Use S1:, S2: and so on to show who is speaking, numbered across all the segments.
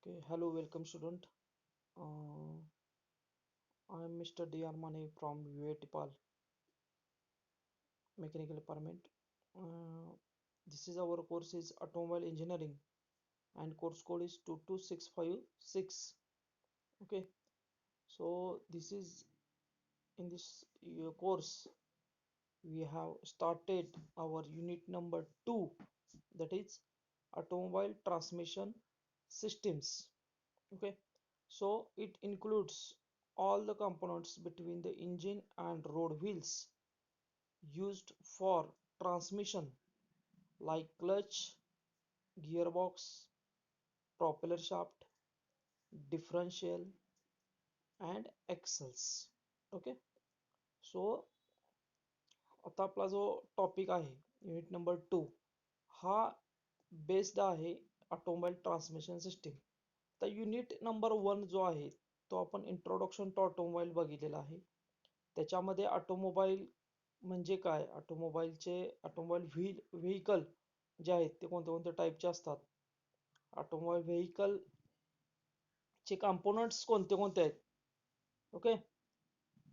S1: Okay, hello, welcome student. Uh, I am Mr. D.R. Mane from UATPAL Mechanical Department. Uh, this is our course is Automobile Engineering and course code is 22656. Okay, so this is in this course we have started our unit number 2, that is Automobile Transmission Systems. Okay, so it includes all the components between the engine and road wheels used for transmission like clutch, gearbox, propeller shaft, differential and axles. Okay, so आता आपला जो topic आहे unit number 2 हा based आहे automobile transmission system. तर unit number 1 जो आहे तो आपण इंट्रोडक्शन टू ऑटोमोबाईल बघितलेला आहे. त्याच्यामध्ये ऑटोमोबाईल म्हणजे काय, ऑटोमोबाईल व्हेकल जे आहेत ते कोणत्या कोणत्या टाईपचे असतात, ऑटोमोबाईल व्हेकल चे कंपोनंट्स कोणते कोणते आहेत. ओके,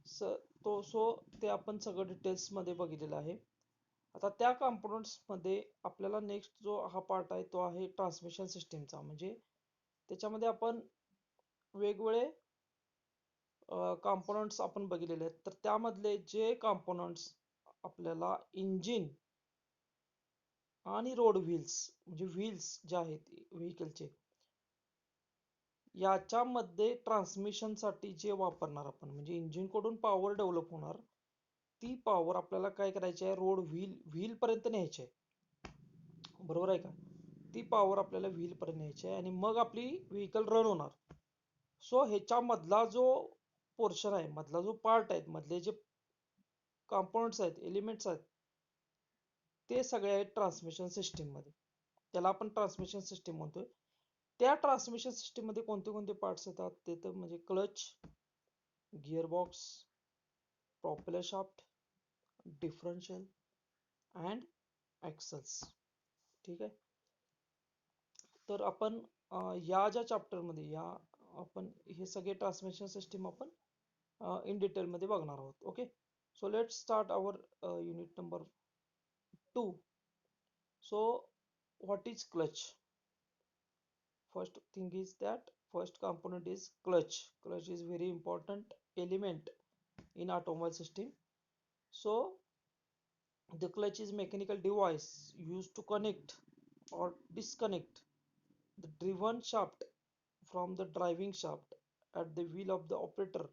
S1: सो ते आपण सगळं डिटेल्स मध्ये बघितलेलं आहे. आता त्या कंपोनंट्स मध्ये आपल्याला नेक्स्ट जो हा पार्ट आहे तो आहे ट्रान्समिशन सिस्टीमचा. म्हणजे त्याच्यामध्ये आपण वेगवेगळे कंपोनंट्स आपण बघितलेले आहेत. तर त्यामधले जे कंपोनंट्स आपल्याला इंजिन आणि रोड व्हील्स म्हणजे व्हील्स जे आहेत व्हेकलचे याच्यामध्ये ट्रान्समिशन साठी जे वापरणार आपण म्हणजे इंजिन कडून पॉवर डेव्हलप होणार ती पॉवर आपल्याला काय करायची आहे, रोड व्हील पर्यंत न्यायची आहे. बरोबर आहे का? ती पॉवर आपल्याला व्हील पर्यंत न्यायची आहे आणि मग आपली व्हेकल रन होणार. सो ह्याच्या मधला जो पोर्शन आहे, मधला जो पार्ट आहे, मधले जे कंपोनंट्स आहेत, एलिमेंट्स आहेत, ते सगळे आहेत ट्रान्समिशन सिस्टीम मध्ये. त्याला आपण ट्रान्समिशन सिस्टीम म्हणतोय. त्या ट्रान्समिशन सिस्टीम मध्ये कोणते कोणते पार्ट्स येतात ते तर म्हणजे clutch, gearbox, propeller shaft, differential and axles. ठीक आहे, तर आपण या ज्या चॅप्टर मध्ये या आपण हे सगळे ट्रान्समिशन सिस्टीम आपण इन डिटेल मध्ये बघणार आहोत. Okay, so let's start our unit number 2. So what is clutch? First thing is that first component is clutch. Clutch is very important element in automobile system. So the clutch is mechanical device used to connect or disconnect the driven shaft from the driving shaft at the wheel of the operator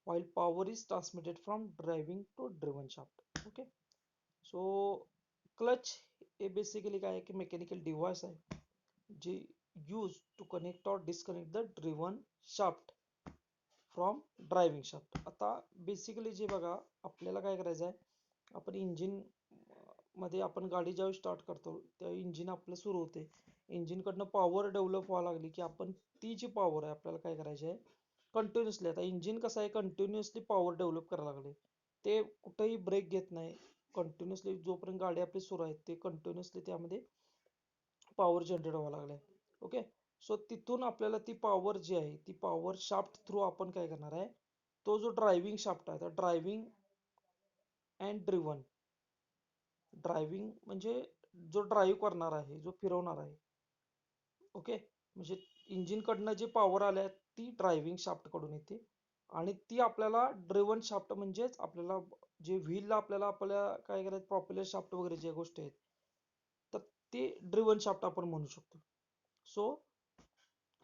S1: while power is transmitted from driving to driven shaft. Okay, so clutch हे basically काय आहे की mechanical device आहे जे use to connect और disconnect the driven shaft from driving shaft. आता basically जे बघा आपल्याला काय करायचं आहे, आपण इंजिन मध्ये आपण गाडी ज्यावेळी स्टार्ट करतो त्यावेळी इंजिन आपलं सुरू होते. इंजिन कडनं पॉवर डेव्हलप व्हायला लागली की आपण ती जी पॉवर आहे आपल्याला काय करायची आहे कंटिन्युअसली. आता इंजिन कसं आहे कंटिन्युअसली पॉवर डेव्हलप करायला लागले, ते कुठेही ब्रेक घेत नाही. कंटिन्युअसली जोपर्यंत गाडी आपली सुरू आहे ते कंटिन्युअसली त्यामध्ये पॉवर जनरेट व्हायला लागले. ओके, सो तिथून आपल्याला ती पॉवर जी आहे ती पॉवर शाफ्ट थ्रू आपण काय करणार आहे, तो जो ड्रायव्हिंग शाफ्ट आहे, ड्रायव्हिंग अँड ड्रिव्हन. ड्रायव्हिंग म्हणजे जो ड्राईव्ह करणार आहे, जो फिरवणार आहे. ओके, म्हणजे इंजिन कडनं जी पॉवर आल्या ती ड्रायव्हिंग शाफ्ट कडून येते आणि ती आपल्याला ड्रिव्हन शाफ्ट म्हणजेच आपल्याला जे व्हीलला आपल्याला काय करायचं प्रॉपेलर शाफ्ट वगैरे ज्या गोष्टी आहेत तर ते ड्रिव्हन शाफ्ट आपण म्हणू शकतो. सो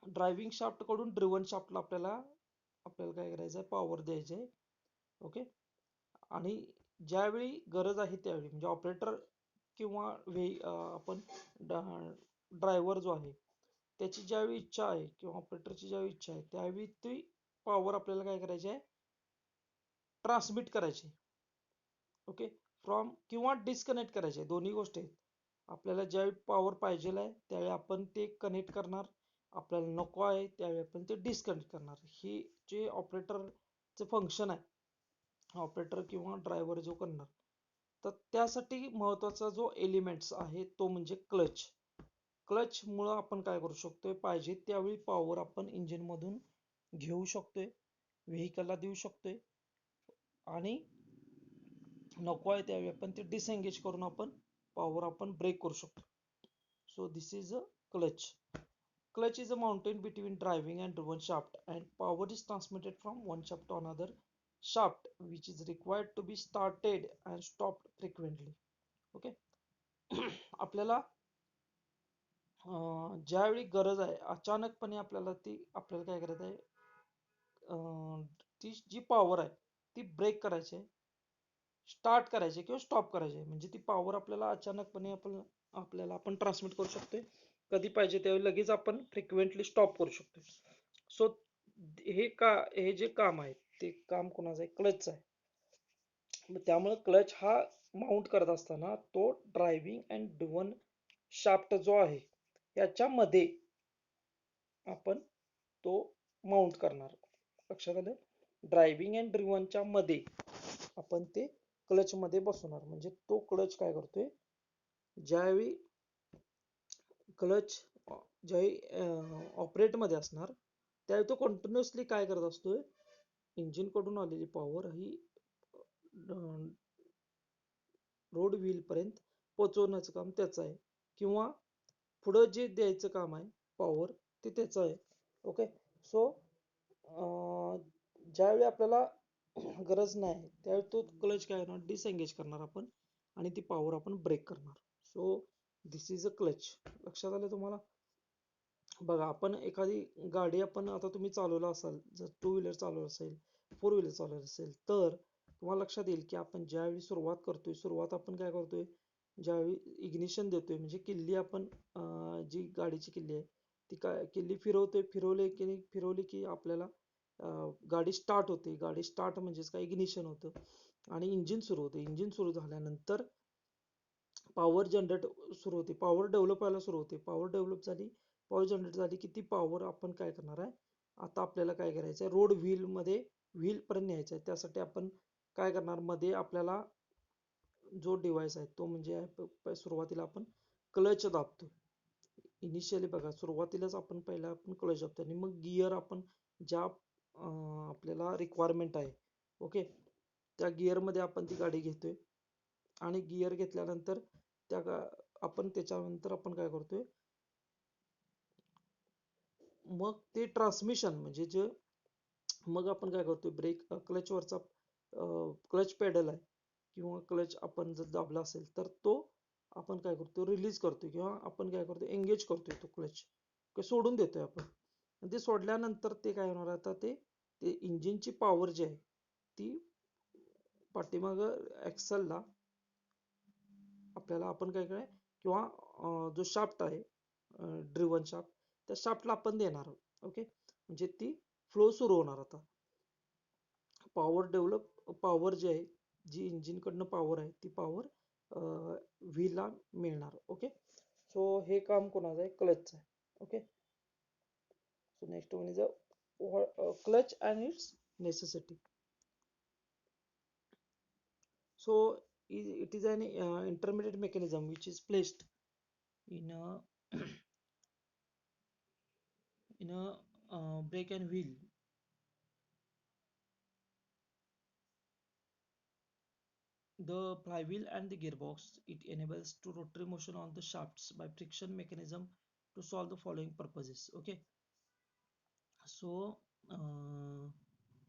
S1: ड्रायव्हिंग शाफ्ट कडून ड्रिव्हन शाफ्टला आपल्याला काय करायचं आहे, पॉवर द्यायची आहे. ओके, आणि ज्यावेळी गरज आहे त्यावेळी म्हणजे ऑपरेटर किंवा आपण ड्रायव्हर जो आहे त्याची ज्यावेळी इच्छा आहे किंवा ऑपरेटरची ज्यावेळी इच्छा आहे त्यावेळी ती पॉवर आपल्याला काय करायची आहे, ट्रान्समिट करायची. ओके, फ्रॉम किंवा डिस्कनेक्ट करायचे, दोन्ही गोष्टी आहेत. आपल्याला ज्यावेळी पॉवर पाहिजे आहे त्यावेळी आपण ते कनेक्ट करणार, आपल्याला नको आहे त्यावेळी आपण ते डिस्कनेक्ट करणार. ही जे ऑपरेटरचं फंक्शन आहे, ऑपरेटर किंवा ड्रायव्हर जो करणार, तर त्यासाठी महत्वाचा जो एलिमेंट्स आहे तो म्हणजे क्लच. क्लच मुळे आपण काय करू शकतोय, पाहिजे त्यावेळी पॉवर आपण इंजिन मधून घेऊ शकतोय, व्हेकलला देऊ शकतोय, आणि नको आहे त्यावेळी आपण ते डिसएंगेज करून आपण पॉवर आपण ब्रेक करू शकतो. So this is a clutch. Clutch is a mountain between driving and driven shaft, and power is transmitted from one shaft to another shaft, which is required to be started and stopped frequently. Okay. आपल्याला ज्यावेळी गरज आहे, अचानकपणे आपल्याला काय करायचं आहे, ती जी पॉवर आहे ती ब्रेक करायची आहे, स्टार्ट करायचे किंवा स्टॉप करायचे. म्हणजे ती पॉवर आपल्याला अचानकपणे आपण ट्रान्समिट करू शकतोय, कधी पाहिजे त्यावेळी लगेच आपण फ्रिक्वेंटली स्टॉप करू शकतो. सो हे जे काम आहे ते काम कोणाचं आहे, क्लचचं आहे. त्यामुळे क्लच हा माउंट करत असताना तो ड्रायव्हिंग अँड ड्रिव्हन शाफ्ट जो आहे याच्यामध्ये आपण तो माउंट करणार. लक्षात आलं? ड्रायव्हिंग अँड ड्रिव्हनच्या मध्ये आपण ते क्लच मध्ये बसवणार. म्हणजे तो क्लच काय करतोय, ज्यावेळी क्लच ज्यावेळी ऑपरेट मध्ये असणार त्यावेळी तो कंटिन्युअसली काय करत असतोय, इंजिन कडून आलेली पॉवर ही रोड व्हील पर्यंत पोहोचवण्याचं काम त्याचं आहे, किंवा पुढं जे द्यायचं काम आहे पॉवर ते त्याचं आहे. ओके. सो ज्यावेळी आपल्याला गरज नाही त्यावेळी तो क्लच काय करणार, डिसएंगेज करणार आपण, आणि ती पॉवर आपण ब्रेक करणार. So this is a clutch. लक्षात आलं तुम्हाला? बघा, आपण एखादी गाडी आपण आता तुम्ही चालवला असाल, जर टू व्हीलर चालवलं असेल, फोर व्हीलर चालवलं असेल, तर तुम्हाला लक्षात येईल की आपण ज्यावेळी सुरुवात आपण काय करतोय, ज्यावेळी इग्निशन देतोय, म्हणजे किल्ली आपण जी गाडीची किल्ली आहे ती काय किल्ली फिरवली की आपल्याला गाडी स्टार्ट होते. गाडी स्टार्ट म्हणजेच काय, इग्निशन होतं आणि इंजिन सुरू होतं. इंजिन सुरू झाल्यानंतर पॉवर जनरेट सुरू होते, पॉवर डेव्हलप व्हायला सुरू होते. पॉवर जनरेट झाली की ती पॉवर आपण काय करणार आहे, आता आपल्याला काय करायचं आहे, रोड व्हील पर्यंत न्यायचं आहे. त्यासाठी आपण काय करणार, मध्ये आपल्याला जो डिव्हाइस आहे तो म्हणजे सुरुवातीला आपण क्लच दाबतो. इनिशियली बघा, सुरुवातीलाच आपण क्लच दाबतो आणि मग गिअर आपण ज्या आपल्याला रिक्वायरमेंट आहे, ओके, त्या गिअरमध्ये आपण ती गाडी घेतोय. आणि गिअर घेतल्यानंतर आपण त्याच्यानंतर आपण काय करतोय, मग ते ट्रान्समिशन म्हणजे जे मग आपण काय करतोय, क्लचवरचा क्लच पेडल आहे किंवा क्लच आपण जर दाबला असेल तर तो आपण काय करतो, रिलीज करतोय, किंवा आपण काय करतो, एंगेज करतोय तो क्लच, सोडून देतोय आपण. ते सोडल्यानंतर ते काय होणार, आता ते इंजिनची पॉवर जी आहे ती पाठीमाग ऍक्सलला आपल्याला आपण काय काय किंवा जो शाफ्ट आहे ड्रिव्हन शाफ्ट, त्या शाफ्टला आपण देणार. ओके. म्हणजे ती फ्लो सुरू होणार. आता पॉवर जी आहे, जी इंजिन कडनं पॉवर आहे ती पॉवर व्हीलला मिळणार. ओके. सो हे काम कोणाचं आहे, क्लचचं आहे. Okay. So next one is a clutch and it's necessity. So it is an intermediate mechanism which is placed in a in a brake and wheel. The flywheel and the gearbox, it enables to rotary motion on the shafts by friction mechanism to solve the following purposes. Okay. So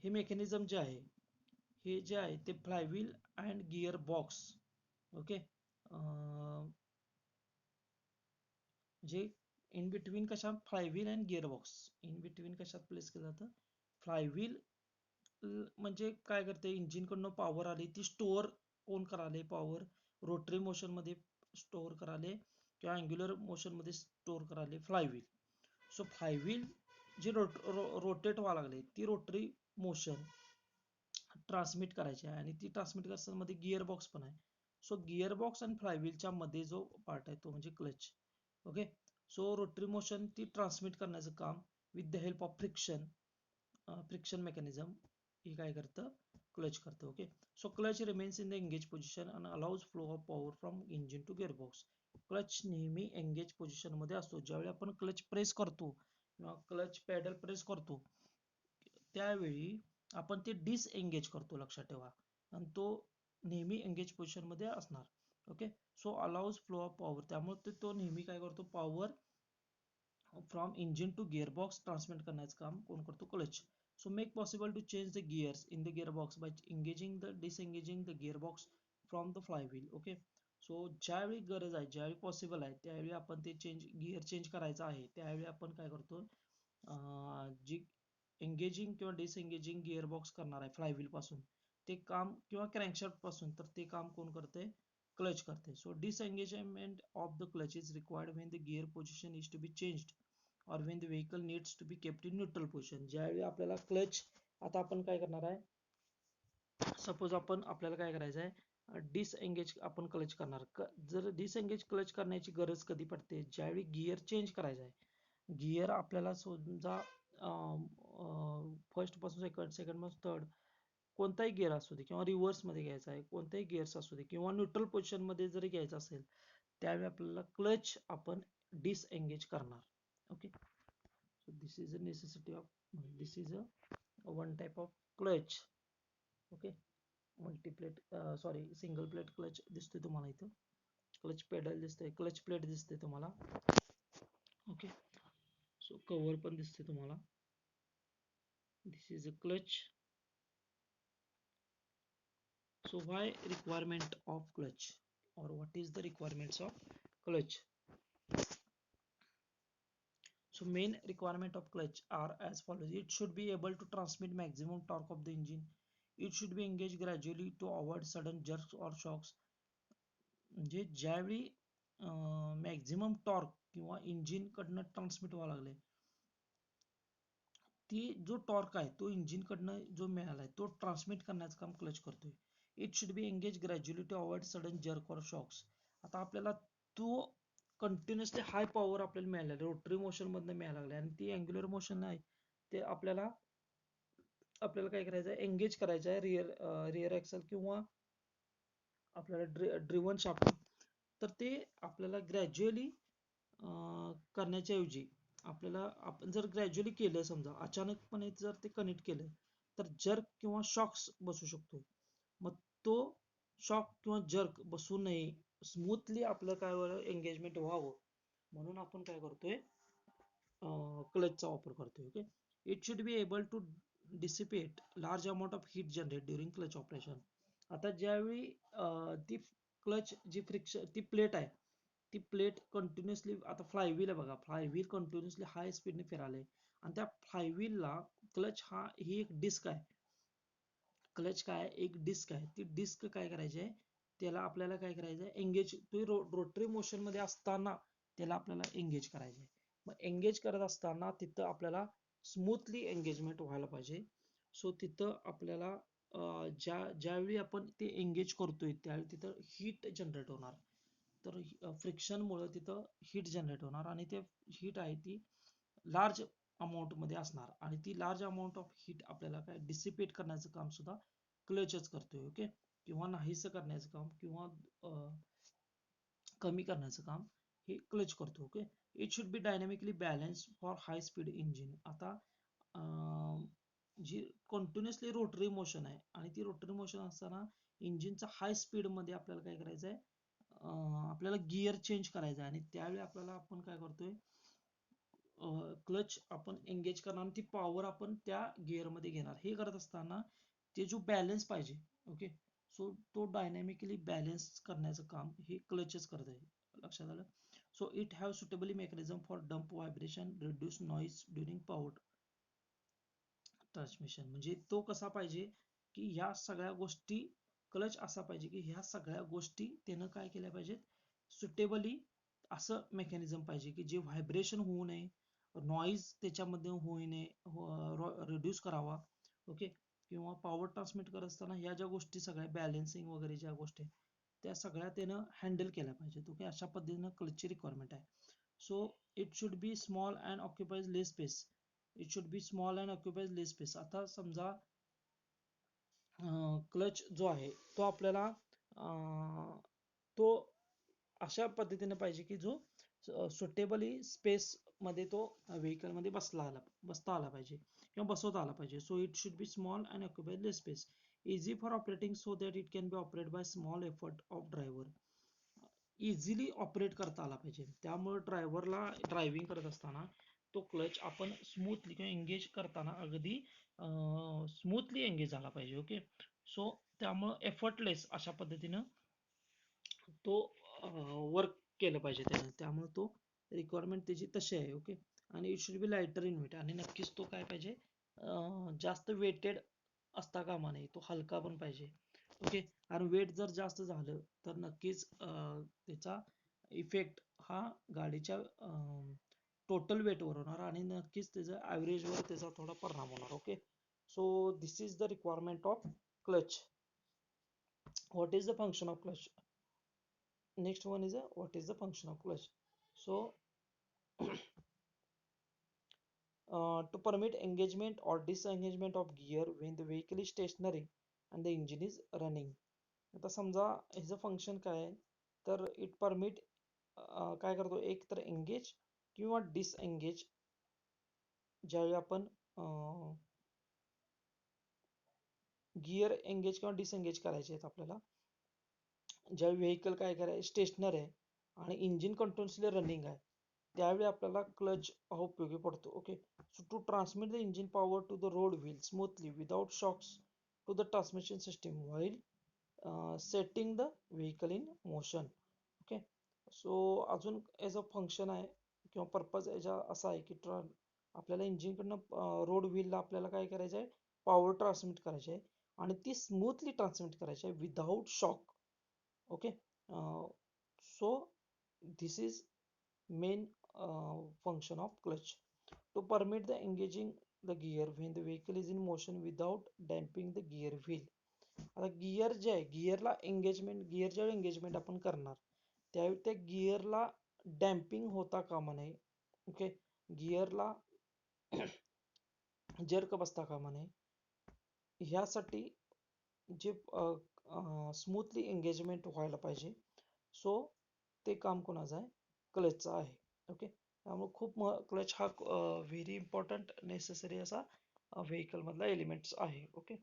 S1: हे mechanism जे आहे, हे जे आहे ते flywheel and gear box, okay, जे in between कशा, flywheel and gear box in between कशात प्लेस केलं जातं, फ्लायव्हील म्हणजे काय करते, इंजिन कडनं पॉवर आली ती स्टोअर कोण कराले, पॉवर रोटरी मोशन मध्ये स्टोअर कराले किंवा अँग्युलर मोशन मध्ये स्टोअर कराले फ्लायव्हील. सो फ्लायव्हील जी रोटेट व्हायला लागले ती रोटरी मोशन ट्रान्समिट करायची आहे, आणि ती ट्रान्समिट करताना मध्ये गिअर बॉक्स पण आहे. सो गिअर बॉक्स आणि फ्लायव्हीलच्या मध्ये जो पार्ट आहे तो म्हणजे clutch. Okay. So rotary motion ती ट्रान्समिट करण्याचं काम with the help of friction mechanism हे काय करतं, क्लच करतं. Okay. So clutch remains in the engage position and allows flow of power from engine to gear box. क्लच नेहमी engage position मध्ये असतो. ज्यावेळी आपण क्लच प्रेस करतो किंवा क्लच पेडल प्रेस करतो त्यावेळी आपण ते डिसएंगेज करतो, लक्षात ठेवा. आणि तो नेहमी एंगेज पोझिशन मध्ये असणार. Okay. So allows flow of power, त्यामुळे तो नेहमी काय करतो, power from engine to gearbox transmit करण्याचं काम कोण करतो, clutch. So make possible to change the gears in the gearbox by engaging the disengaging the gearbox from the flywheel. Okay. So ज्यावेळी गरज आहे, ज्यावेळी पॉसिबल आहे, त्यावेळी आपण ते गिअर चेंज करायचं आहे, त्यावेळी आपण काय करतो, जी एंगेजिंग किंवा डिसएंगेजिंग गिअरबॉक्स करणार आहे फ्लायव्हील पासून, ते काम, किंवा क्रँकशाफ्ट पासून, तर ते काम कोण करते, क्लच करते. So disengagement of the clutch is required when the gear position is to be changed or when the vehicle needs to be kept in neutral position. ज्यावेळी आपल्याला क्लच, आता आपण काय करणार आहे, सपोज आपल्याला काय करायचं आहे, डिसएंगेज आपण क्लच करणार. जर डिसएंगेज क्लच करण्याची गरज कधी पडते, ज्यावेळी गिअर चेंज करायचा आहे. गिअर आपल्याला समजा फर्स्ट पासून सेकंड, सेकंड पासून थर्ड, कोणताही गिअर असू दे, किंवा रिव्हर्स मध्ये घ्यायचा आहे, कोणताही गिअर्स असू दे, किंवा न्यूट्रल पोझिशन मध्ये जरी घ्यायचं असेल, त्यावेळी आपल्याला क्लच आपण डिसएंगेज करणार. Okay. So this is a necessity of, this is a one type of clutch. Okay. Multiplate, sorry, single plate clutch दिसतोय तुम्हाला इथं, क्लच पेडल दिसतंय, क्लच प्लेट दिसते तुम्हाला. ओके. सो कव्हर पण दिसते तुम्हाला. This is a clutch. So why requirement of clutch, or what is the requirements of clutch? So main requirement of clutch are as follows. It should be able to transmit maximum torque of the engine. It should be engaged gradually to avoid sudden jerks or shocks. म्हणजे ज्यावेळी maximum torque किंवा engine कडनं transmit व्हावं लागले, ती जो torque आहे तो इंजिन कडनं जो मिळालाय तो ट्रान्समिट करण्याचं काम क्लच करतोय. It should be engage gradually to avoid sudden jerk or shocks. आता आपल्याला तो कंटिन्युअसली हाय पॉवर आपल्याला मिळालेला रोटरी मोशन मधनं मिळायला लागले, आणि ती अँग्युलर मोशन आहे, ते आपल्याला काय करायचं आहे, एंगेज करायचं आहे रिअर ऍक्सल किंवा आपल्याला ड्रिव्हन शाफ्ट. तर ते आपल्याला ग्रॅज्युअली करण्याच्या ऐवजी, आपल्याला आपण जर ग्रॅज्युअली केलं, समजा अचानकपणे जर ते कनेक्ट केलं, तर जर्क किंवा शॉक्स बसू शकतो. मग तो शॉक किंवा जर्क बसू नये, स्मूथली आपलं काय एंगेजमेंट व्हावं, म्हणून आपण काय करतोय, क्लचचा वापर करतोय. Okay. It should be able to dissipate large amount of heat generate during clutch operation. आता ज्यावेळी ती क्लच, जी फ्रिक्शन, ती प्लेट आहे, ती प्लेट कंटिन्युअसली, आता फ्लायव्हील आहे बघा, फ्लायव्हील कंटिन्युअसली हाय स्पीडने फिरायलंय, आणि त्या फ्लायव्हीलला क्लच ही एक डिस्क आहे. क्लच काय, एक डिस्क आहे. ती डिस्क काय करायची आहे, त्याला आपल्याला काय करायचं आहे, एंगेज, तो रोटरी मोशन मध्ये असताना त्याला आपल्याला एंगेज करायचं आहे. मग एंगेज करत असताना तिथं आपल्याला स्मूथली एंगेजमेंट व्हायला पाहिजे. सो तिथं आपल्याला ज्यावेळी आपण ते एंगेज करतोय त्यावेळी तिथं हीट जनरेट होणार. तर फ्रिक्शनमुळे तिथं हीट जनरेट होणार, आणि ते हीट आहे ती लार्ज अमाऊंट मध्ये असणार, आणि ती लार्ज अमाऊंट ऑफ हीट आपल्याला काय डिसिपेट करण्याचं काम सुद्धा क्लचच करतोय. ओके. किंवा नाहीसं करण्याचं काम, किंवा कमी करण्याचं काम हे क्लच करतो. Okay. It should B dynamically balance for high speed engine. आता जी कंटिन्युअसली रोटरी मोशन आहे, आणि ती रोटरी मोशन असताना इंजिनचा हाय स्पीड मध्ये आपल्याला काय करायचं आहे, आपल्याला गिअर चेंज करायचा आहे, आणि त्यावेळी आपल्याला आपण काय करतोय, क्लच आपण एंगेज करणार, आणि ती पॉवर आपण त्या गिअर मध्ये घेणार. हे करत असताना ते जो बॅलन्स पाहिजे. ओके. सो तो डायनॅमिकली बॅलन्स करण्याचं काम हे क्लचच करत आहे. लक्षात आलं. So it have suitably mechanism for damp vibration, reduce noise during power transmission. म्हणजे तो कसा पाहिजे, की ह्या सगळ्या गोष्टी, क्लच असा पाहिजे की ह्या सगळ्या गोष्टी त्यानं काय केल्या पाहिजेत, सुटेबली असं मेकॅनिझम पाहिजे की जे व्हायब्रेशन होऊ नये, नॉईज त्याच्यामध्ये होऊ नये, रिड्यूस करावा. ओके. किंवा पॉवर ट्रान्समिट करत असताना ह्या ज्या गोष्टी सगळ्या बॅलन्सिंग वगैरे ज्या गोष्टी त्या सगळ्या त्यानं हँडल केल्या पाहिजेत. ओके. अशा पद्धतीनं क्लचची रिक्वायरमेंट आहे. So it should B small and occupies less space. It should B small and occupies less space. आता समजा क्लच जो आहे तो आपल्याला तो अशा पद्धतीने पाहिजे की जो सुटेबली स्पेस मध्ये तो व्हेकल मध्ये बसता आला पाहिजे किंवा बसवता आला पाहिजे. So it should B small and occupy less space, easy for operating so that it can be operate by small effort of driver. Easily operate करता आला पाहिजे, त्यामुळे ड्रायव्हरला ड्रायव्हिंग करत असताना तो क्लच आपण स्मूथली किंवा एंगेज करताना अगदी स्मूथली एंगेज झाला पाहिजे. ओके, सो त्यामुळं एफर्टलेस अशा पद्धतीनं तो वर्क केलं पाहिजे त्यानं, त्यामुळे तो रिक्वायरमेंट त्याची तशी आहे. ओके, आणि it should be lighter in weight, आणि नक्कीच तो काय पाहिजे, जास्त वेटेड असता कामा नये, तो हलका पण पाहिजे. ओके, आणि वेट जर जास्त झालं तर नक्कीच त्याचा इफेक्ट हा गाडीच्या टोटल वेटवर होणार आणि नक्कीच त्याचा ॲव्हरेजवर त्याचा थोडा परिणाम होणार. Okay, so this is the requirement of clutch. What is the function of clutch? Next one is what is the function of clutch? So to permit engagement or disengagement of gear when the vehicle is stationary and the engine is running. आता समजा ह्याचं function काय आहे, तर it permit काय करतो, एक तर एंगेज किंवा डिसएंगेज ज्यावेळी आपण गिअर एंगेज किंवा डिसएंगेज करायचे आहेत आपल्याला, ज्यावेळी व्हेकल काय करायचं स्टेशनर आहे आणि इंजिन कंटिन्युअसली रनिंग आहे, त्यावेळी आपल्याला क्लच हा उपयोगी पडतो. Okay, so to transmit the engine power to the road wheel smoothly without shocks to the transmission system while setting the vehicle in motion. Okay, so अजून याचं फंक्शन आहे किंवा पर्पज याचा असा आहे की आपल्याला इंजिनकडनं रोड व्हीलला आपल्याला काय करायचं आहे, पॉवर ट्रान्समिट करायची आहे आणि ती स्मूथली ट्रान्समिट करायची आहे without shock. Okay, so this is main function of clutch to permit the engaging the gear when the vehicle is in motion without damping the gear wheel. आता gear जे आहे, गिअरला engagement, gear ज्यावेळी engagement आपण करणार त्यावेळी त्या गिअरला damping होता कामा नये. ओके, गिअरला जर्क बसता कामा नये, ह्यासाठी जे स्मूथली एंगेजमेंट व्हायला पाहिजे, सो ते काम कोणाचं आहे, क्लचचं आहे. ओके, त्यामुळे खूप क्लच हा व्हेरी इम्पॉर्टंट नेसेसरी असा व्हेकल मधला एलिमेंट्स आहे. Okay,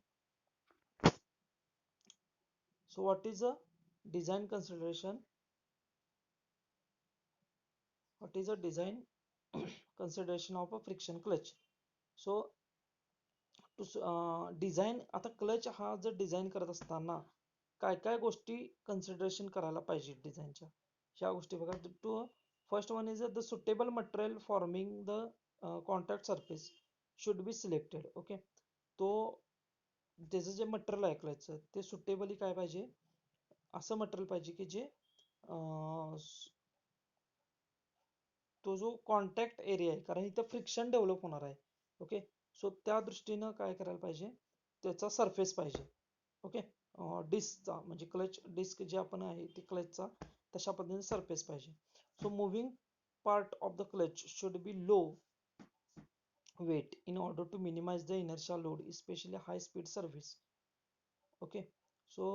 S1: so what is a design consideration, what is a design consideration of a friction clutch. So to design, आता क्लच हा जर डिझाईन करत असताना काय काय गोष्टी कन्सिडरेशन करायला पाहिजे डिझाईनच्या, ह्या गोष्टी बघा. To first one is the suitable material forming the contact surface should be selected. Okay, तो त्याचं जे मटेरियल आहे क्लचचं ते सुटेबली काय पाहिजे, असं मटेरियल पाहिजे की जे तो जो कॉन्टॅक्ट एरिया आहे, कारण इथं फ्रिक्शन डेव्हलप होणार आहे. ओके, सो त्या दृष्टीनं काय करायला पाहिजे, त्याचा सरफेस पाहिजे. ओके, डिस्कचा म्हणजे क्लच डिस्क जे आपण आहे ते क्लचचा तशा पद्धतीने सरफेस पाहिजे. So moving part of the clutch should be low weight in order to minimize the inertia load, especially high speed service. Okay, so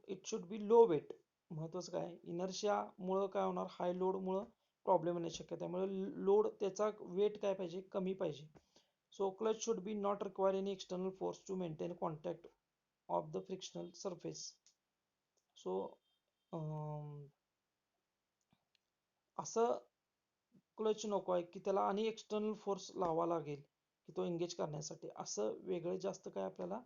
S1: it should be low weight. महत्वाचं काय, inertia मुळे काय होणार, हाय लोड मुळे problem येण्याची शक्यता, त्यामुळे load त्याचा वेट काय पाहिजे, कमी पाहिजे. So clutch should be not require any external force to maintain contact of the frictional surface. So असं क्लच नको आहे की त्याला आणि एक्सटर्नल फोर्स लावा लागेल की तो एंगेज करण्यासाठी, असं वेगळं जास्त काय आपल्याला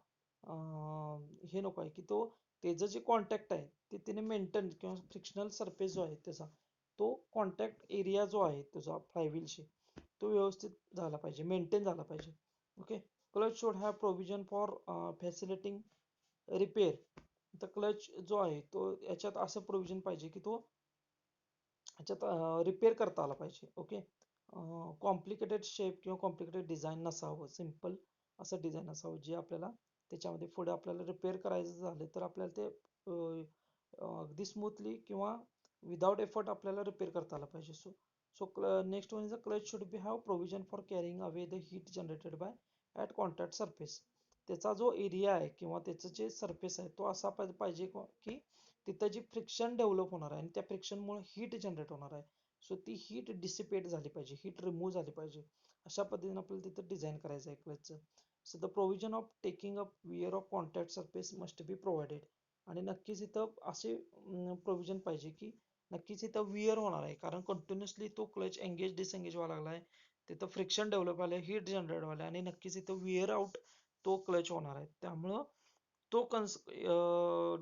S1: हे नको आहे की तो त्याचं जे कॉन्टॅक्ट आहे ते त्याने मेंटेन किंवा फ्रिक्शनल सरफेस जो आहे त्याचा तो कॉन्टॅक्ट एरिया जो आहे तुझा फ्लायव्हीलशी तो व्यवस्थित झाला पाहिजे, मेंटेन झाला पाहिजे. Okay, clutch should have provision for facilitating repair. तर क्लच जो आहे तो याच्यात असं प्रोव्हिजन पाहिजे की तो ह्याच्यात रिपेअर करता आला पाहिजे. ओके, कॉम्प्लिकेटेड शेप किंवा कॉम्प्लिकेटेड डिझाईन नसावं, सिम्पल असं डिझाईन असावं जे आपल्याला त्याच्यामध्ये पुढे आपल्याला रिपेअर करायचं झालं तर आपल्याला ते अगदी स्मूथली किंवा विदाउट एफर्ट आपल्याला रिपेअर करता आलं पाहिजे. So so next one is a clutch should B have provision for carrying away the heat generated by at contact surface. त्याचा जो एरिया आहे किंवा त्याचं जे सरफेस आहे तो असा पाहिजे की तिथं जी फ्रिक्शन डेव्हलप होणार आहे आणि त्या फ्रिक्शनमुळे हीट जनरेट होणार आहे. सो ती हीट डिसिपेट झाली पाहिजे, हीट रिमूव्ह झाली पाहिजे. अशा पद्धतीने आपल्याला तिथं डिझाईन करायचं आहे क्लचचं. So the provision of taking up wear of contact surface must be provided. आणि नक्कीच इथं असे प्रोव्हिजन पाहिजे की नक्कीच इथं विअर होणार आहे, कारण कंटिन्युअसली तो क्लच एंगेज डिसएंगेज व्हायला लागलाय, तिथं फ्रिक्शन डेव्हलप झालंय, हीट जनरेट व्हायला आणि नक्कीच इथं विअर आउट तो क्लच होणार आहे. त्यामुळं तो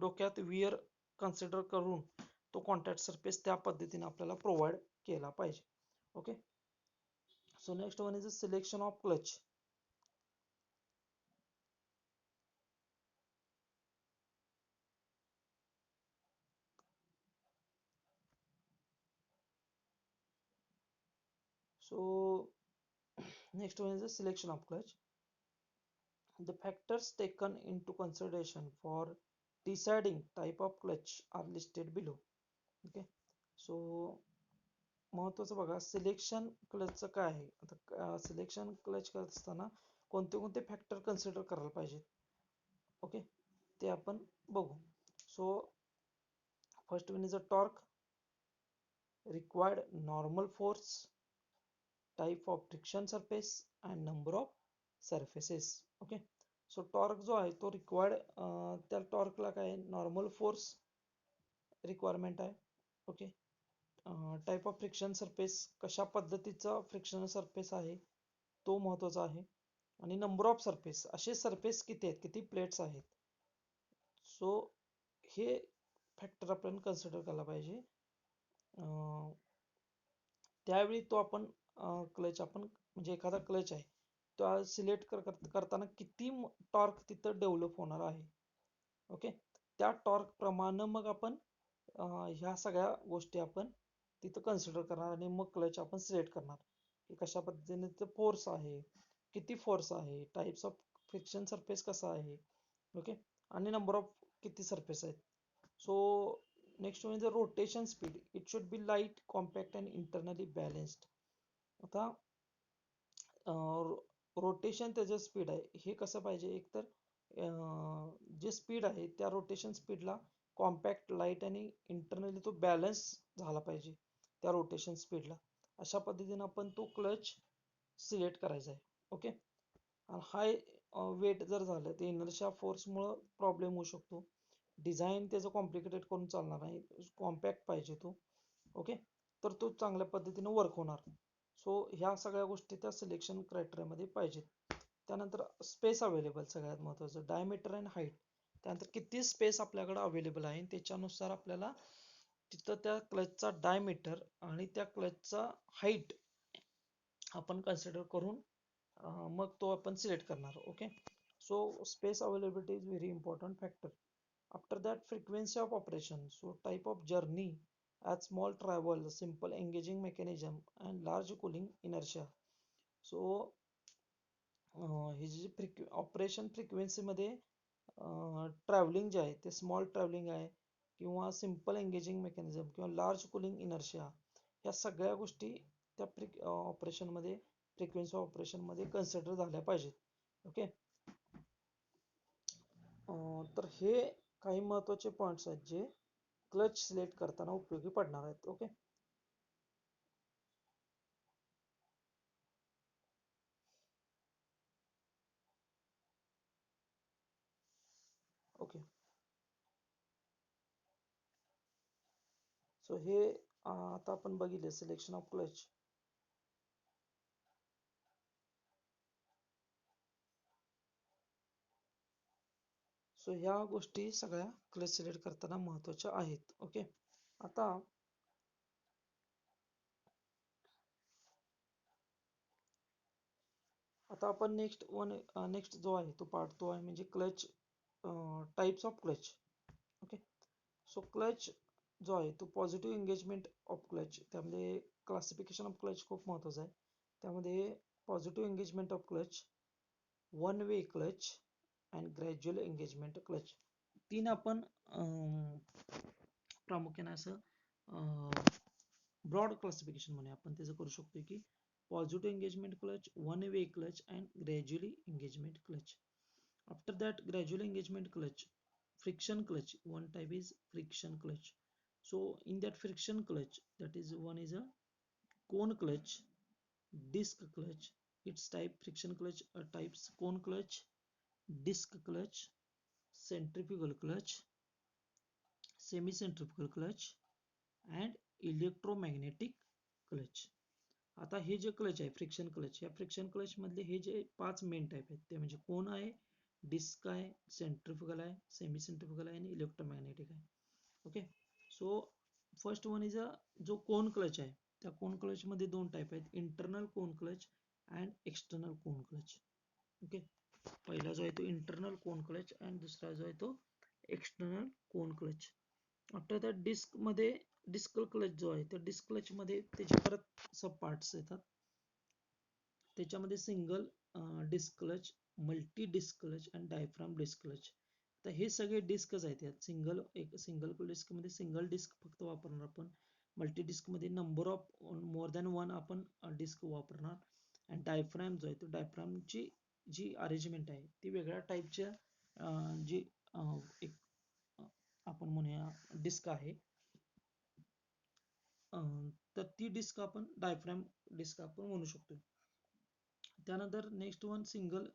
S1: डोक्यात विअर कन्सिडर करून तो कॉन्टॅक्ट सरफेस त्या पद्धतीने आपल्याला प्रोव्हाइड केला पाहिजे. Okay, so next one is a selection of clutch. So next one is the selection of clutch. The factors taken into consideration for deciding type of clutch are listed below. Okay, so महत्वाचं बघा, selection क्लचचं काय आहे. आता selection clutch करत असताना कोणते कोणते factor consider करायला पाहिजेत. ओके, ते आपण बघू. So first one is a torque, required normal force, type of friction surface and number of surfaces. Okay, so torque जो आहे तो रिक्वायर्ड, त्या टॉर्कला काय नॉर्मल फोर्स रिक्वायरमेंट आहे. Okay, type of friction surface, कशा पद्धतीचा फ्रिक्शन सरफेस आहे तो महत्वाचा आहे. आणि नंबर ऑफ सरफेस, असे सरफेस किती आहेत, किती प्लेट्स आहेत. सो हे फॅक्टर आपण कन्सिडर करायला पाहिजे. त्यावेळी तो आपण क्लच आपण म्हणजे एखादा क्लच आहे तो सिलेक्ट करताना किती टॉर्क तिथं डेव्हलप होणार आहे. ओके, त्या टॉर्क प्रमाणे मग आपण ह्या सगळ्या गोष्टी आपण तिथं कन्सिडर करणार आणि मग क्लच आपण सिलेक्ट करणार की कशा पद्धतीने तिथं फोर्स आहे, किती फोर्स आहे, टाइप्स ऑफ फ्रिक्शन सरफेस कसा आहे. ओके, आणि नंबर ऑफ किती सरफेस आहेत. So next one is the rotation speed, it should B light, compact and internally balanced. आता रोटेशन त्याचं स्पीड आहे हे कसं पाहिजे, एकतर जे स्पीड आहे त्या रोटेशन स्पीडला कॉम्पॅक्ट, लाईट आणि इंटरनली तो बॅलन्स झाला पाहिजे त्या रोटेशन स्पीडला. अशा पद्धतीने आपण तो क्लच सिलेक्ट करायचा आहे. ओके, हाय वेट जर झालं ते इनर्शिया फोर्समुळं प्रॉब्लेम होऊ शकतो. डिझाईन त्याचं कॉम्प्लिकेटेड करून चालणार नाही, कॉम्पॅक्ट पाहिजे तो. ओके, तर तो चांगल्या पद्धतीने वर्क होणार. सो ह्या सगळ्या गोष्टी त्या सिलेक्शन क्रायटेरियामध्ये पाहिजेत. त्यानंतर स्पेस अवेलेबल सगळ्यात महत्त्वाचं, डायमीटर अँड हाईट. त्यानंतर किती स्पेस आपल्याकडे अवेलेबल आहे त्याच्यानुसार आपल्याला तिथं त्या क्लचचा डायमीटर आणि त्या क्लचचा हाईट आपण कन्सिडर करून मग तो आपण सिलेक्ट करणार. Okay, so space availability is very important factor. After that frequency of operation, so type of journey, as small travel, simple engaging mechanism and large cooling inertia. So he G operation फ्रिक्वेन्सीमध्ये travelling जे आहे ते small travelling आहे किंवा simple engaging mechanism किंवा large cooling inertia, या सगळ्या गोष्टी त्या ऑपरेशनमध्ये फ्रिक्वेन्सी ऑपरेशनमध्ये कन्सिडर झाल्या पाहिजेत. ओके, तर हे काही महत्त्वाचे पॉईंट्स आहेत जे क्लच सिलेक्ट करताना उपयोगी पडणार आहेत. ओके, ओके, सो हे आता आपण बघितले सिलेक्शन ऑफ क्लच. सो ह्या गोष्टी सगळ्या क्लच सिलेक्ट करताना महत्त्वाच्या आहेत. ओके, आता आता आपण नेक्स्ट जो आहे तो पार्ट तो आहे म्हणजे clutch, types of clutch. Okay, so clutch जो आहे तो पॉझिटिव्ह एंगेजमेंट ऑफ क्लच, त्यामध्ये क्लासिफिकेशन ऑफ क्लच खूप महत्त्वाचं आहे. त्यामध्ये positive engagement of clutch, one way clutch and gradual engagement clutch, तीन आपण प्रामुख्याने असं ब्रॉड क्लासिफिकेशन म्हणूया आपण त्याचं करू शकतो की positive engagement clutch, one way clutch and gradually engagement clutch. After that gradual engagement clutch friction clutch. One type is friction clutch. So in that friction clutch, that is one is a cone clutch, disc clutch. Its type friction clutch types cone clutch, disc clutch, centrifugal clutch, semi-centrifugal clutch and electromagnetic clutch. आता हे जे clutch आहे friction clutch, या friction clutch मधले हे जे 5 main type आहेत ते म्हणजे कोन आहे, डिस्क आहे, सेंट्रिफ्युगल आहे, सेमी सेंट्रिफ्युगल आहे आणि इलेक्ट्रोमॅग्नेटिक आहे. Okay. So first one is जो कोन क्लच आहे, त्या कोन क्लच मध्ये दोन टाईप आहेत, internal cone clutch and external cone clutch. Okay. पहिला जो आहे तो इंटरनल कोन क्लच आणि दुसरा जो आहे तो external cone clutch. After that disc clutch जो आहे त्या डिस्क क्लच मध्ये त्याचे परत सब पार्ट्स येतात. त्याच्यामध्ये single disc clutch, multi disc clutch आणि डायफ्राम डिस्क क्लच. तर हे सगळे डिस्कच आहेत. यात सिंगल डिस्क मध्ये सिंगल डिस्क फक्त वापरणार आपण, मल्टी डिस्क मध्ये number of more than one आपण डिस्क वापरणार आणि डायफ्राम जो आहे तो डायफ्रामची जी अरेंजमेंट आहे ती वेगळ्या टाईपच्या जी एक आपण म्हणूया डिस्क आहे, तर ती डिस्क आपण डायफ्राम डिस्क आपण म्हणू शकतो. त्यानंतर next one single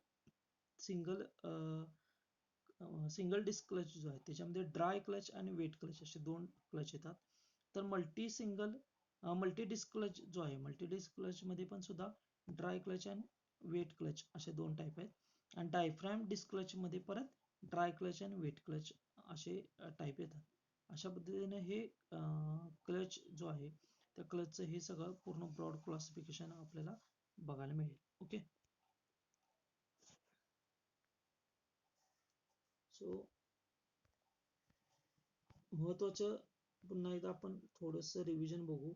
S1: single disc clutch जो आहे त्याच्यामध्ये ड्राय क्लच आणि वेट क्लच असे दोन क्लच येतात. तर मल्टी डिस्क क्लच जो आहे, मल्टी डिस्क क्लच मध्ये पण सुद्धा ड्राय क्लच आणि वेट क्लच असे दोन टाईप आहेत. आणि डायफ्राम डिस्क क्लच मध्ये परत ड्राय क्लच आणि वेट क्लच असे टाईप येतात. अशा पद्धतीने हे क्लच जो आहे त्या क्लचचं हे सगळं पूर्ण ब्रॉड क्लासिफिकेशन आपल्याला बघायला मिळेल. ओके. सो महत्वाचं पुन्हा एकदा आपण थोडंसं रिव्हिजन बघू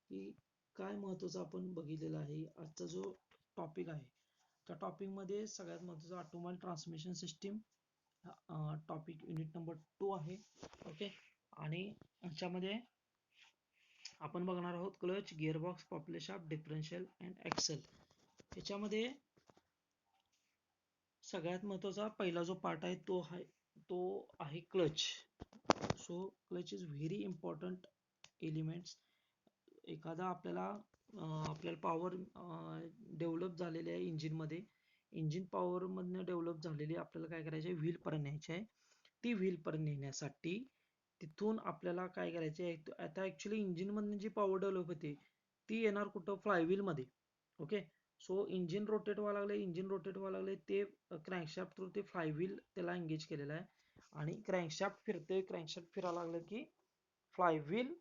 S1: की काय महत्वाचं आपण बघितलेलं आहे. आजचा जो टॉपिक आहे त्या टॉपिक मध्ये सगळ्यात महत्वाचं automobile transmission system topic unit number 2 आहे. ओके. आणि याच्यामध्ये आपण बघणार आहोत clutch, gearbox, popular shaft, differential and axle. याच्यामध्ये सगळ्यात महत्वाचा पहिला जो पार्ट आहे तो आहे clutch. So clutch is very important elements. एखादा आपल्याला पॉवर डेव्हलप झालेली आहे इंजिन पॉवर मधनं डेव्हलप झालेली आपल्याला काय करायचे आहे, व्हील पर्यंत न्यायची आहे. ती व्हील पर्यंत नेण्यासाठी तिथून आपल्याला काय करायचे आहे, आता ऍक्च्युली इंजिन मधनं जी पॉवर डेव्हलप होते ती येणार कुठं, फ्लायव्हील मध्ये. ओके. सो इंजिन रोटेट व्हायला लागले ते क्रँकशाफ्ट थ्रू ते फ्लायव्हील त्याला एंगेज केलेला आहे आणि क्रँकशाफ्ट फिरते, क्रँकशाफ्ट फिरायला लागलं की फ्लायव्हील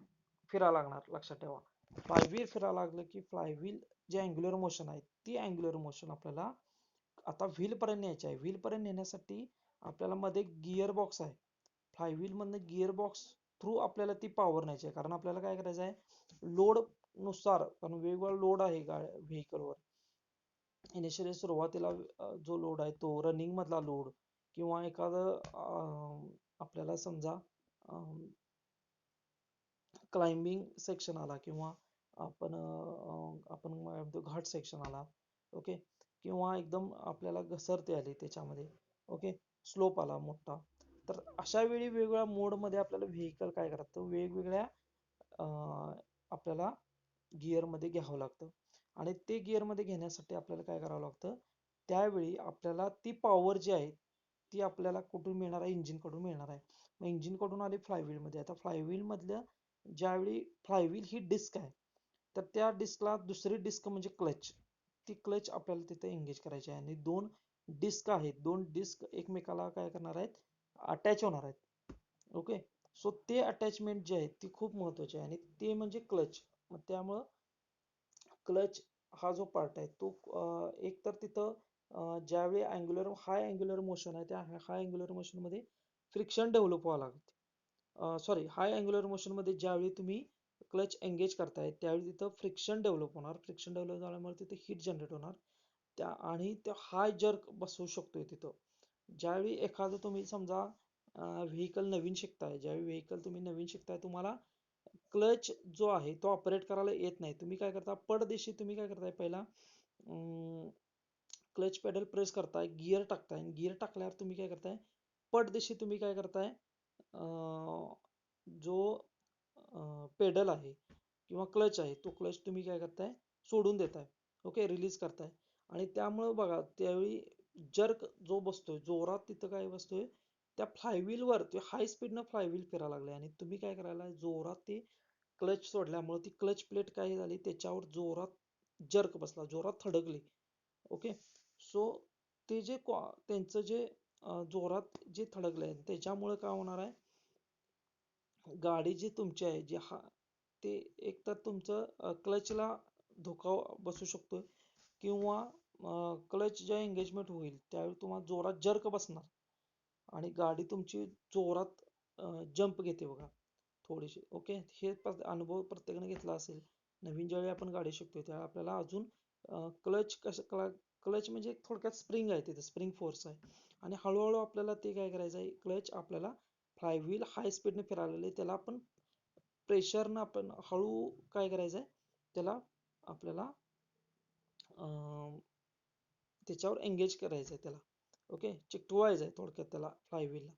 S1: फिरायला लागणार. लक्षात ठेवा, फ्लायव्हील फिरायला लागलं की फ्लायव्हील जे अँग्युलर मोशन आहे ती अँग्युलर मोशन आपल्याला आता व्हील पर्यंत न्यायची आहे. व्हील पर्यंत नेण्यासाठी आपल्याला मध्ये गिअर बॉक्स आहे, फ्लायव्हील मधनं गिअर बॉक्स थ्रू आपल्याला ती पॉवर न्यायची आहे. कारण आपल्याला काय करायचं आहे, लोड नुसार, कारण वेगवेगळा लोड आहे व्हेकलवर. इनिशियली सुरुवातीला जो लोड आहे तो रनिंग मधला लोड किंवा एखादं आपल्याला समजा क्लाइम्बिंग सेक्शन आला किंवा आपण घाट सेक्शन आला. ओके. किंवा एकदम आपल्याला घसरते आली त्याच्यामध्ये. ओके. स्लोप आला मोठा. तर अशा वेळी वेगवेगळ्या मोड मध्ये आपल्याला व्हेकल काय करतं, वेगवेगळ्या आपल्याला गिअर मध्ये घ्यावं लागतं. आणि ते गिअर मध्ये घेण्यासाठी आपल्याला काय करावं लागतं, त्यावेळी आपल्याला ती पॉवर जी आहे ती आपल्याला कुठून मिळणार आहे, इंजिन कडून मिळणार आहे. मग इंजिन कडून आली फ्लायव्हील मध्ये. आता फ्लायव्हील मधल्या ज्यावेळी फ्लायव्हील ही डिस्क आहे तर त्या डिस्कला दुसरी डिस्क म्हणजे क्लच, ती क्लच आपल्याला तिथे एंगेज करायची आहे. आणि दोन डिस्क आहेत, दोन डिस्क एकमेकाला काय करणार आहेत, अटॅच होणार आहेत. ओके. सो ते अटॅचमेंट जे आहे ती खूप महत्वाची आहे आणि ते म्हणजे क्लच. मग त्यामुळं क्लच हा जो पार्ट आहे तो एक तर तिथं ज्यावेळी हाय अँग्युलर मोशन आहे त्या हाय अँग्युलर मोशन मध्ये फ्रिक्शन डेव्हलप व्हावं लागते. सॉरी, हाय अँग्युलर मोशन मध्ये ज्यावेळी तुम्ही क्लच एंगेज करताय त्यावेळी तिथं फ्रिक्शन डेव्हलप होणार. फ्रिक्शन डेव्हलप झाल्यामुळे तिथे हीट जनरेट होणार आणि त्या हाय जर्क बसवू शकतोय तिथं. ज्यावेळी एखादं तुम्ही समजा व्हेकल नवीन शिकताय, ज्यावेळी व्हेकल तुम्ही नवीन शिकताय, तुम्हाला क्लच जो आहे तो ऑपरेट करायला येत नाही. तुम्ही काय करता, पडदेशी तुम्ही काय करताय, पहिला क्लच पेडल प्रेस करताय, गिअर टाकताय आणि गिअर टाकल्यावर तुम्ही काय करताय, पटदिशी तुम्ही काय करताय, जो पेडल आहे किंवा क्लच आहे तो क्लच तुम्ही काय करताय, सोडून देताय. ओके, रिलीज करताय. आणि त्यामुळे बघा त्यावेळी जर्क जो बसतोय जोरात, तिथं काय बसतोय, त्या फ्लायव्हीलवर ते हाय स्पीडनं फ्लायव्हील फिरायला लागले आणि तुम्ही काय करायला जोरात ते क्लच सोडल्यामुळे ती क्लच प्लेट काय झाली, त्याच्यावर जोरात जर्क बसला, जोरात थडकली. ओके, सो ते जे त्यांचं जे जोरात जे थडकलंय त्याच्यामुळे काय होणार आहे, गाडी जी तुमची आहे जी ते एकतर तुमचं क्लचला धोका बसू शकतोय किंवा क्लच ज्या एंगेजमेंट होईल त्यावेळी तुम्हाला जोरात जर्क बसणार आणि गाडी तुमची जोरात जंप घेते बघा थोडीशी. ओके, हे अनुभव प्रत्येकाने घेतला असेल. नवीन ज्यावेळी आपण गाडी शिकतोय त्यावेळी आपल्याला अजून क्लच कसं, क्लच म्हणजे थोडक्यात स्प्रिंग आहे, तिथे स्प्रिंग फोर्स आहे आणि हळूहळू आपल्याला ते काय करायचं आहे, क्लच आपल्याला फ्लायव्हील हाय स्पीडने फिरायला त्याला आपण प्रेशरनं आपण हळू काय करायचं आहे, त्याला आपल्याला त्याच्यावर एंगेज करायचं आहे त्याला. ओके, चिकटवायचं आहे थोडक्यात त्याला फ्लायव्हीलला.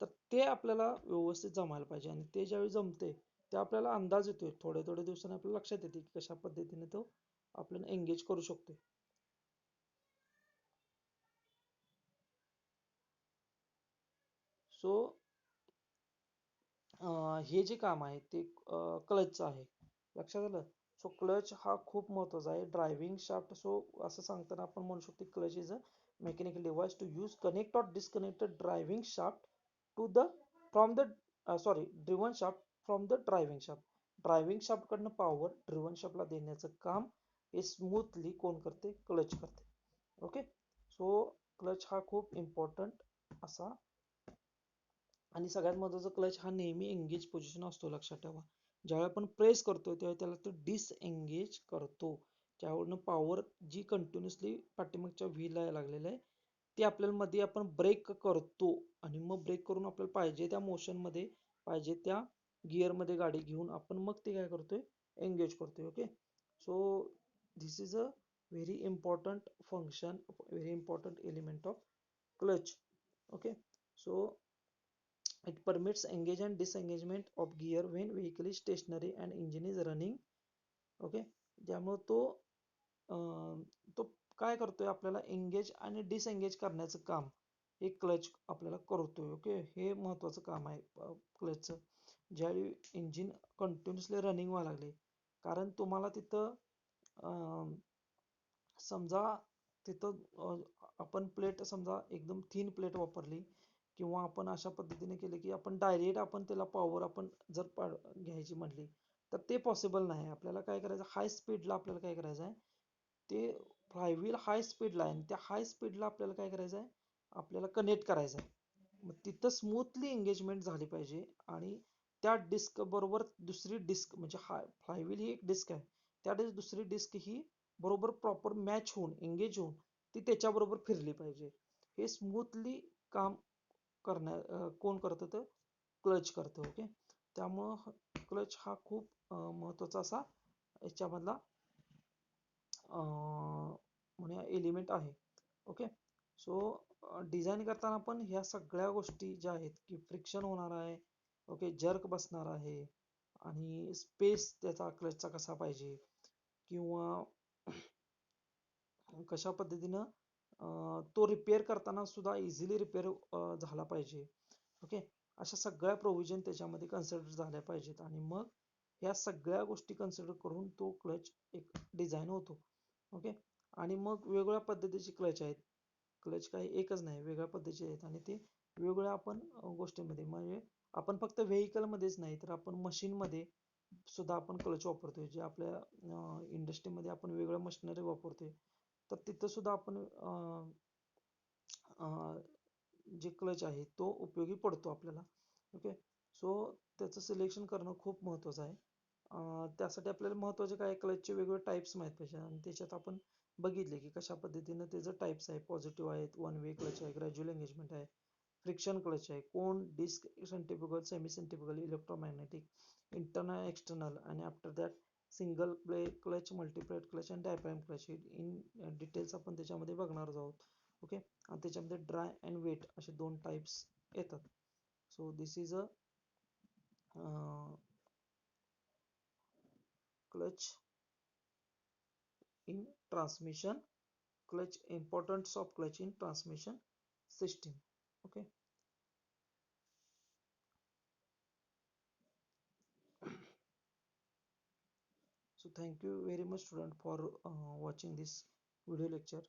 S1: तर ते आपल्याला व्यवस्थित जमायला पाहिजे आणि ते ज्यावेळी जमते ते आपल्याला अंदाज येतोय, थोड्या थोड्या दिवसांनी आपल्याला लक्षात येते की कशा पद्धतीने तो आपल्याला एंगेज करू शकतोय. सो हे जे काम आहे ते क्लचचं आहे, लक्षात आलं. सो क्लच हा खूप महत्वाचा आहे ड्रायव्हिंग शाफ्ट. सो असं सांगताना आपण म्हणू शकतो clutch is a mechanical device to use connect or disconnect driving shaft to the from the sorry driven shaft from the driving shaft. Driving shaft कडनं पॉवर ड्रिव्हन शाफ्टला देण्याचं काम हे स्मूथली कोण करते, क्लच करते. ओके, सो क्लच हा खूप इम्पॉर्टंट असा आणि सगळ्यात महत्त्वाचा, क्लच हा नेहमी एंगेज पोझिशन असतो, लक्षात ठेवा. ज्यावेळी आपण प्रेस करतो त्यावेळी त्याला तो डिसएंगेज करतो, त्यावरनं पॉवर जी कंटिन्युअसली पाठीमागच्या व्हीलला लागलेलं आहे ते आपल्याला मध्ये आपण ब्रेक करतो आणि मग ब्रेक करून आपल्याला पाहिजे त्या मोशनमध्ये पाहिजे त्या गिअरमध्ये गाडी घेऊन आपण मग ते काय करतोय, एंगेज करतोय. Okay, so this is a very important function, very important element of clutch. Okay, so it permits engage and disengagement of gear when vehicle is stationary and engine is running. Okay, त्यामुळे तो काय करतोय, आपल्याला engage आणि disengage करण्याचं काम एक clutch आपल्याला करतोय. ओके, हे महत्वाचं काम आहे क्लचचं, ज्यावेळी इंजिन कंटिन्युअसली रनिंग व्हायला लागले. कारण तुम्हाला तिथं समजा तिथं आपण प्लेट समजा एकदम थिन प्लेट वापरली किंवा आपण अशा पद्धतीने केले की आपण डायरेक्ट आपण त्याला पॉवर आपण जर घ्यायची म्हटली तर ते पॉसिबल नाही. आपल्याला काय करायचं, हाय स्पीडला आपल्याला काय करायचं आहे, ते फ्लायव्हील हाय स्पीडला आहे आणि त्या हाय स्पीडला आपल्याला काय करायचं आहे, आपल्याला कनेक्ट करायचं आहे. मग तिथं स्मूथली एंगेजमेंट झाली पाहिजे आणि त्या डिस्क बरोबर दुसरी डिस्क म्हणजे फ्लायव्हील ही एक डिस्क आहे, त्या दुसरी डिस्क ही बरोबर प्रॉपर मॅच होऊन एंगेज होऊन ती त्याच्याबरोबर फिरली पाहिजे. हे स्मूथली काम कोण करतं, तर क्लच करतं. ओके, त्यामुळं क्लच हा खूप महत्वाचा असा याच्यामधला म्हणजे एलिमेंट आहे. ओके, सो डिझाईन करताना पण ह्या सगळ्या गोष्टी ज्या आहेत की फ्रिक्शन होणार आहे, ओके, जर्क बसणार आहे आणि स्पेस त्याचा क्लचचा कसा पाहिजे किंवा कशा पद्धतीनं तो रिपेअर करताना सुद्धा इझिली रिपेअर झाला पाहिजे. ओके, अशा सगळ्या प्रोव्हिजन त्याच्यामध्ये कन्सिडर झाल्या पाहिजेत आणि मग ह्या सगळ्या गोष्टी कन्सिडर करून तो क्लच एक डिझाईन होतो. ओके, आणि मग वेगवेगळ्या पद्धतीचे क्लच आहेत. क्लच काही एकच नाही, वेगळ्या पद्धतीचे आहेत आणि ते वेगवेगळ्या आपण गोष्टींमध्ये म्हणजे आपण फक्त व्हेकलमध्येच नाही तर आपण मशीनमध्ये सुद्धा आपण क्लच वापरतोय. जे आपल्या इंडस्ट्रीमध्ये आपण वेगळ्या मशिनरी वापरतोय तर तिथं सुद्धा आपण जे क्लच आहे तो उपयोगी पडतो आपल्याला. ओके, सो त्याचं सिलेक्शन करणं खूप महत्वाचं आहे. त्यासाठी आपल्याला महत्वाचे काय, क्लचचे वेगवेगळे टाइप्स माहीत पाहिजे आणि त्याच्यात आपण बघितले की कशा पद्धतीनं त्याचं टाइप्स आहे. पॉझिटिव्ह आहेत, वन वे क्लच आहे, ग्रॅज्युअल एंगेजमेंट आहे, फ्रिक्शन क्लच आहे, कोण disc centrifugal, semi centrifugal, electromagnetic, internal external आणि after that single play clutch, multiplate clutch आणि डायफ्राम क्लच. इन डिटेल्स आपण त्याच्यामध्ये बघणार आहोत. ओके, आणि त्याच्यामध्ये ड्राय अँड वेट असे दोन टाइप्स येतात. So this is a clutch in transmission, clutch importance of clutch in transmission system. Okay. So thank you very much student for watching this video lecture.